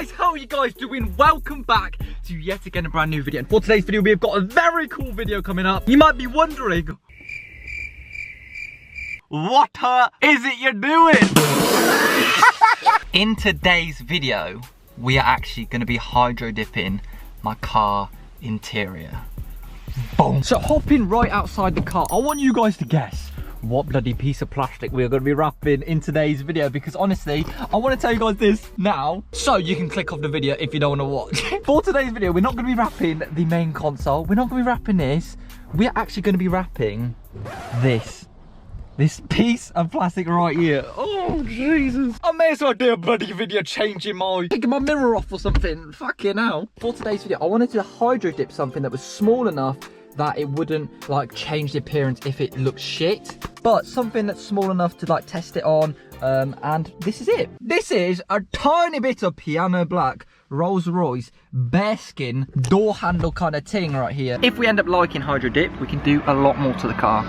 guys, how are you guys doing? Welcome back to yet again a brand new video. And for today's video, we've got a very cool video coming up. You might be wondering, what is it you're doing? In today's video, we are actually going to be hydro dipping my car interior. Boom. So hopping right outside the car, I want you guys to guess what bloody piece of plastic we're going to be wrapping in today's video, because honestly, I want to tell you guys this now, so you can click off the video if you don't want to watch. For today's video, we're not going to be wrapping the main console. We're not going to be wrapping this. We're actually going to be wrapping this piece of plastic right here. Oh, Jesus. I may as well do a bloody video taking my mirror off or something. Fucking hell. For today's video, I wanted to hydro dip something that was small enough that it wouldn't like change the appearance if it looks shit, but something that's small enough to like test it on. And this is it. This is a tiny bit of piano black Rolls Royce bearskin door handle kind of thing right here. If we end up liking hydro dip, we can do a lot more to the car.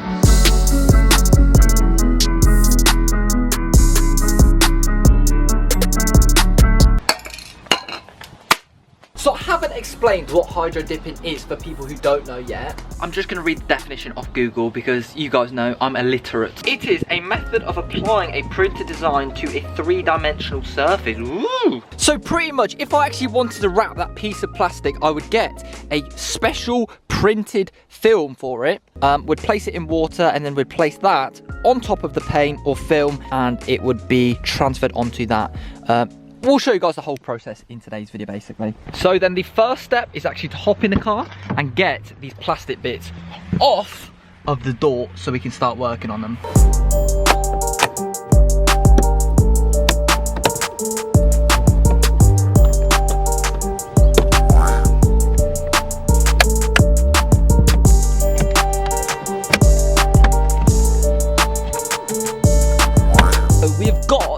So I haven't explained what hydro dipping is for people who don't know yet. I'm just going to read the definition off Google because you guys know I'm illiterate. It is a method of applying a printed design to a three-dimensional surface. Ooh. So pretty much, if I actually wanted to wrap that piece of plastic, I would get a special printed film for it, would place it in water, and then would place that on top of the paint or film, and it would be transferred onto that. We'll show you guys the whole process in today's video, basically. So then the first step is actually to hop in the car and get these plastic bits off of the door so we can start working on them.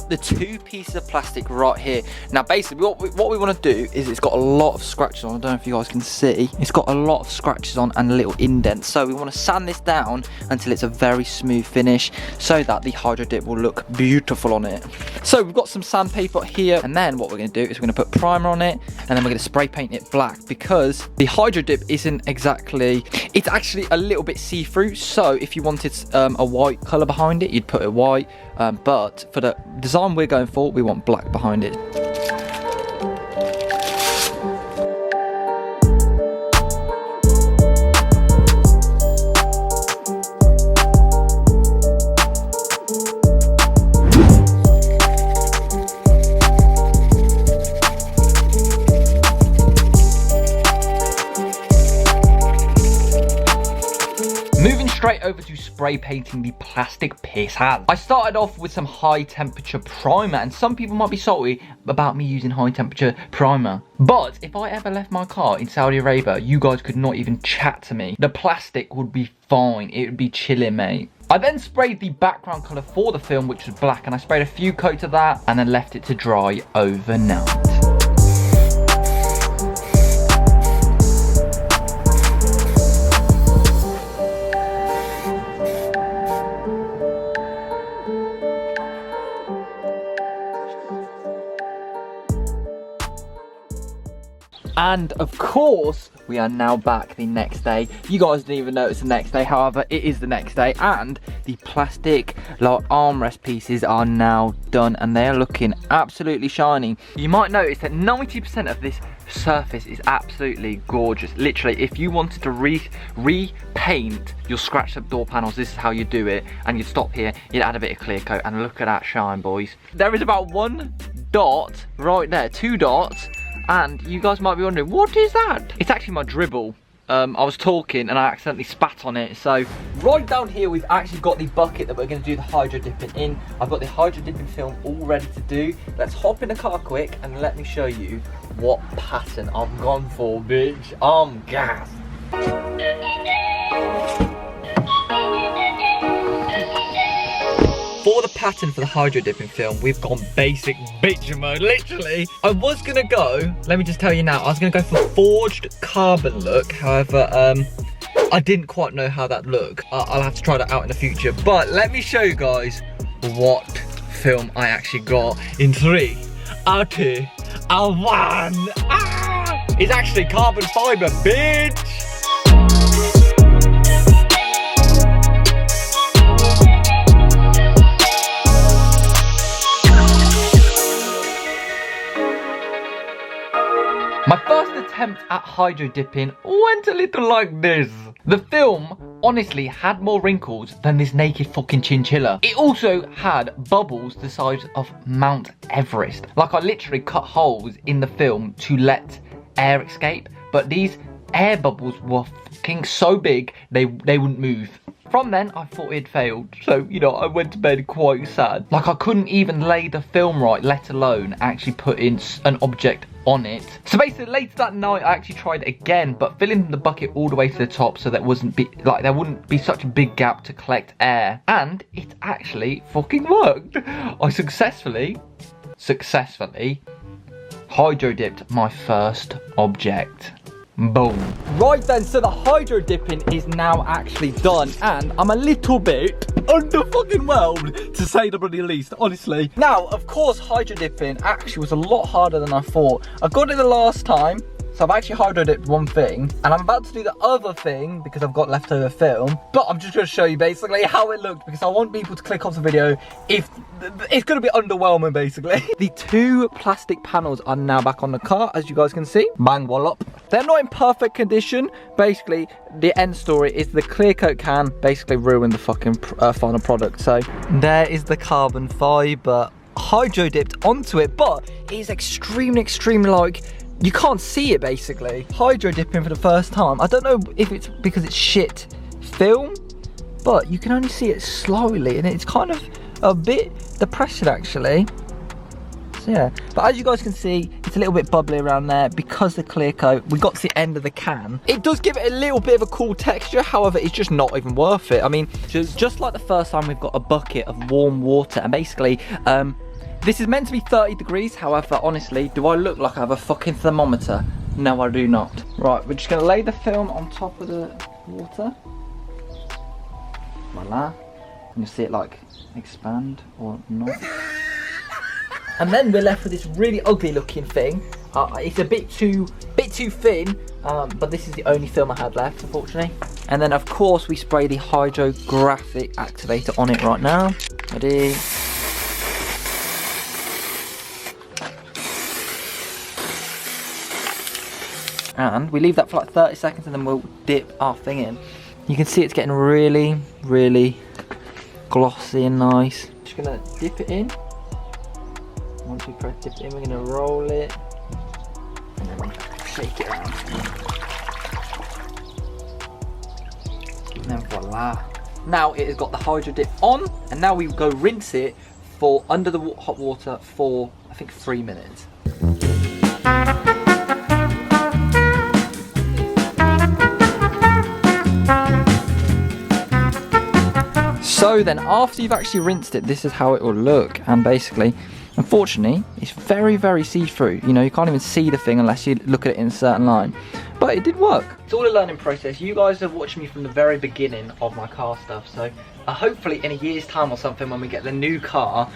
The two pieces of plastic right here. Now basically what we want to do is, it's got a lot of scratches on. I don't know if you guys can see. It's got a lot of scratches on and little indents. So we want to sand this down until it's a very smooth finish so that the hydro dip will look beautiful on it. So we've got some sandpaper here, and then what we're going to do is we're going to put primer on it, and then we're going to spray paint it black, because the hydro dip isn't exactly, it's actually a little bit see-through. So if you wanted a white color behind it, you'd put it white, but for the design we're going for, we want black behind it. Moving straight over to spray painting the plastic piss hand. I started off with some high temperature primer, and some people might be salty about me using high temperature primer, but if I ever left my car in Saudi Arabia, you guys could not even chat to me. The plastic would be fine, it would be chilling, mate. I then sprayed the background colour for the film, which was black, and I sprayed a few coats of that and then left it to dry overnight. And of course, we are now back the next day. You guys didn't even know it's the next day. However, it is the next day, and the plastic like armrest pieces are now done, and they are looking absolutely shiny. You might notice that 90% of this surface is absolutely gorgeous. Literally, if you wanted to repaint your scratched up door panels, this is how you do it. And you'd stop here, you'd add a bit of clear coat, and look at that shine, boys. There is about one dot right there, two dots. And you guys might be wondering, what is that? It's actually my dribble. I was talking and I accidentally spat on it. So right down here, we've actually got the bucket that we're going to do the hydro dipping in. I've got the hydro dipping film all ready to do. Let's hop in the car quick and let me show you what pattern I've gone for, bitch. I'm gassed. For the pattern for the hydro dipping film, we've gone basic bitch mode, literally. I was gonna go, let me just tell you now, I was gonna go for forged carbon look. However, I didn't quite know how that looked. I'll have to try that out in the future. But let me show you guys what film I actually got in 3, 2, I won! Ah! It's actually carbon fibre, bitch! My first attempt at hydro dipping went a little like this. The film honestly had more wrinkles than this naked fucking chinchilla. It also had bubbles the size of Mount Everest. Like I literally cut holes in the film to let air escape, but these air bubbles were fucking so big they wouldn't move. From then, I thought it failed, so, you know, I went to bed quite sad. Like, I couldn't even lay the film right, let alone actually put in an object on it. So basically, later that night, I actually tried it again, but filling the bucket all the way to the top so there wouldn't be such a big gap to collect air. And it actually fucking worked. I successfully hydro dipped my first object. Boom. Right then, so the hydro dipping is now actually done, and I'm a little bit under fucking whelmed, to say the bloody least, honestly. Now, of course, hydro dipping actually was a lot harder than I thought. I got it the last time, so I've actually hydro dipped one thing, and I'm about to do the other thing because I've got leftover film, but I'm just going to show you basically how it looked because I want people to click off the video if it's going to be underwhelming basically. The two plastic panels are now back on the car, as you guys can see. Bang wallop. They're not in perfect condition. Basically, the end story is the clear coat can basically ruined the fucking final product. So there is the carbon fibre hydro dipped onto it, but it is extremely like, you can't see it basically. Hydro dipping for the first time. I don't know if it's because it's shit film, but you can only see it slowly and it's kind of a bit depressing actually. So yeah, but as you guys can see, it's a little bit bubbly around there because the clear coat, we got to the end of the can. It does give it a little bit of a cool texture, however, it's just not even worth it. I mean, just like the first time, we've got a bucket of warm water and basically, this is meant to be 30 degrees, however, honestly, do I look like I have a fucking thermometer? No, I do not. Right, we're just gonna lay the film on top of the water. Voila. And you'll see it like expand or not. And then we're left with this really ugly looking thing. It's a bit too thin, but this is the only film I had left, unfortunately. And then of course we spray the hydrographic activator on it right now. Ready? And we leave that for like 30 seconds and then we'll dip our thing in. You can see it's getting really glossy and nice. Just gonna dip it in. Once we press dip it in, we're gonna roll it and then shake it around. And then voila. Now it has got the hydro dip on, and now we go rinse it for under the hot water for I think 3 minutes. So then after you've actually rinsed it, this is how it will look. And basically, unfortunately, it's very see-through. You know, you can't even see the thing unless you look at it in a certain line. But it did work. It's all a learning process. You guys have watched me from the very beginning of my car stuff. So hopefully in a year's time or something, when we get the new car,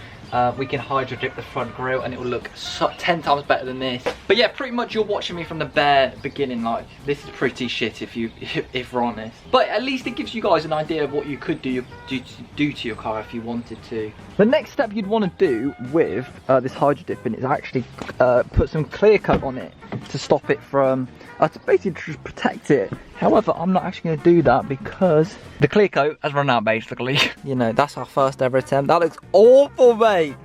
we can hydro dip the front grille and it will look 10 times better than this. But yeah, pretty much you're watching me from the bare beginning. Like, this is pretty shit if we're honest. But at least it gives you guys an idea of what you could do to your car if you wanted to. The next step you'd want to do with this hydro dipping is actually put some clear coat on it to stop it from, to basically just protect it. However, I'm not actually going to do that because the clear coat has run out basically. You know, that's our first ever attempt. That looks awful, mate.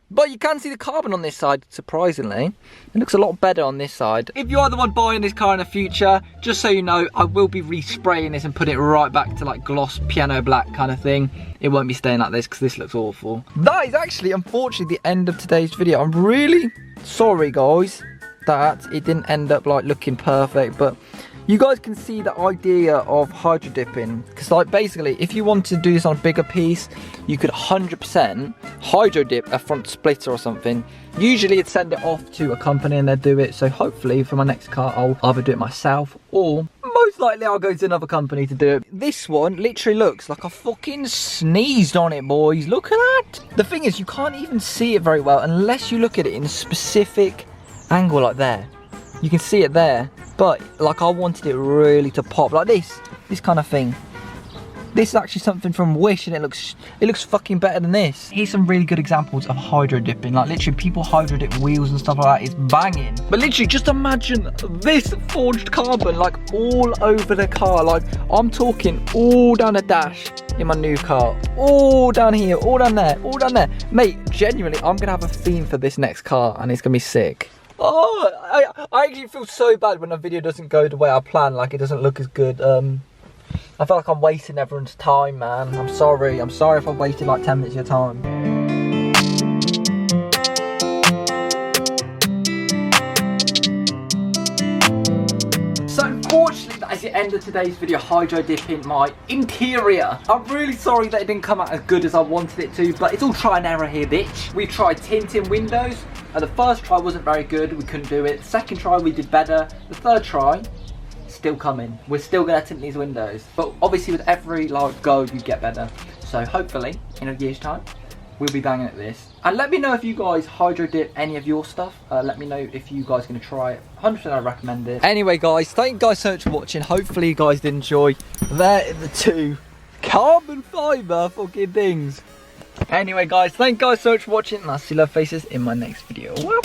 But you can see the carbon on this side, surprisingly. It looks a lot better on this side. If you are the one buying this car in the future, just so you know, I will be respraying this and putting it right back to like gloss piano black kind of thing. It won't be staying like this because this looks awful. That is actually, unfortunately, the end of today's video. I'm really sorry, guys, that it didn't end up like looking perfect, but you guys can see the idea of hydro dipping, because like basically if you want to do this on a bigger piece, you could 100% hydro dip a front splitter or something. Usually I'd send it off to a company and they'd do it, so hopefully for my next car I'll either do it myself or most likely I'll go to another company to do it. This one literally looks like I fucking sneezed on it, boys. Look at that. The thing is, you can't even see it very well unless you look at it in a specific angle like there. You can see it there, but like I wanted it really to pop like this kind of thing. This is actually something from Wish, and it looks fucking better than this. Here's some really good examples of hydro dipping. Like literally people hydro dip wheels and stuff like that. It's banging. But literally just imagine this forged carbon like all over the car. Like I'm talking all down the dash in my new car. All down here, all down there, all down there. Mate, genuinely, I'm gonna have a theme for this next car and it's gonna be sick. Oh, I actually feel so bad when a video doesn't go the way I plan, like it doesn't look as good. I feel like I'm wasting everyone's time, man. I'm sorry if I wasted like 10 minutes of your time. So unfortunately, that is the end of today's video, hydro dipping my interior. I'm really sorry that it didn't come out as good as I wanted it to, but it's all try and error here, bitch. We tried tinting windows. The first try wasn't very good, we couldn't do it. The second try we did better. The third try, still coming. We're still gonna tint these windows. But obviously with every like go, you get better. So hopefully, in a year's time, we'll be banging at this. And let me know if you guys hydro dip any of your stuff. Let me know if you guys are gonna try it. 100% I recommend it. Anyway guys, thank you guys so much for watching. Hopefully you guys did enjoy. There are the two carbon fibre fucking things. Anyway guys, thank you guys so much for watching, and I'll see you love faces in my next video. Well,